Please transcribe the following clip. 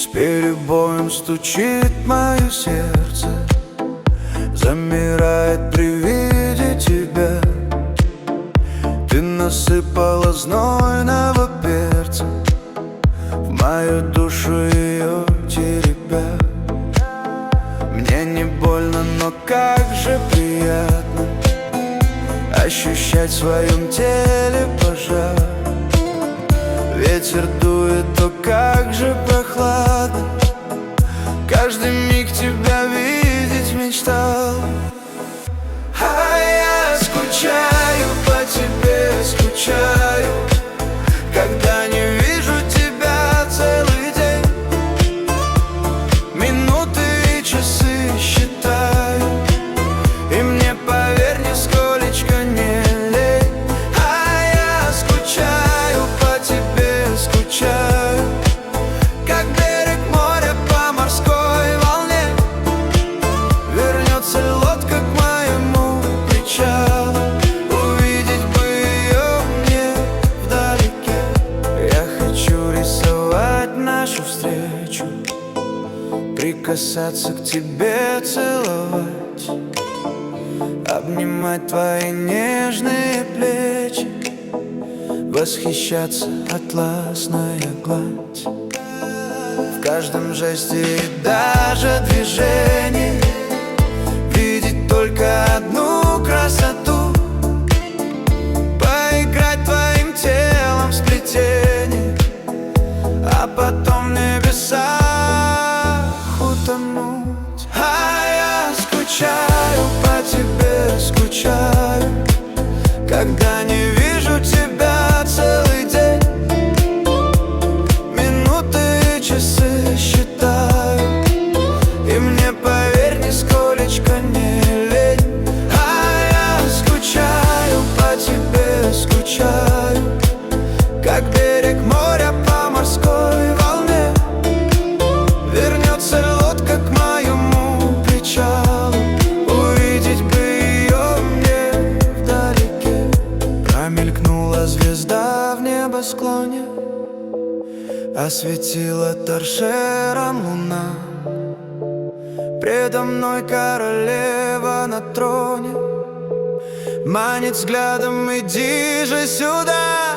С перебоем стучит мое сердце, замирает при виде тебя. Ты насыпала знойного перца в мою душу, ее теребя. Мне не больно, но как же приятно ощущать в своем теле пожар. Ветер дует, то как же прохладно. Каждый миг тебя видеть мечтал. А я скучаю по тебе, скучаю, когда не вижу тебя целый день. Минуты и часы считаю, и мне, поверь, нисколечко не лень. А я скучаю по тебе, скучаю, как берег моря по морской волне. Вернется лодка к моему причалу, увидеть бы ее мне вдалеке. Я хочу рисовать нашу встречу, прикасаться к тебе, целовать, обнимать твои нежные плечи, восхищаться атласная гладь. В каждом жесте и даже движении видеть только одну красоту. Поиграть твоим телом в сплетении, а потом в небесах утонуть. А я скучаю по тебе, скучаю, когда не вижу тебя целый день. Минуты и часы считаю, и мне, поверь, нисколечко не лень. А я скучаю по тебе, скучаю, как берег моря по морской волне. Вернется лодка к моему причалу, увидеть бы ее мне вдалеке. Промелькнула звезда в небосклоне, осветила торшером луна. Предо мной королева на троне, манит взглядом: иди же сюда.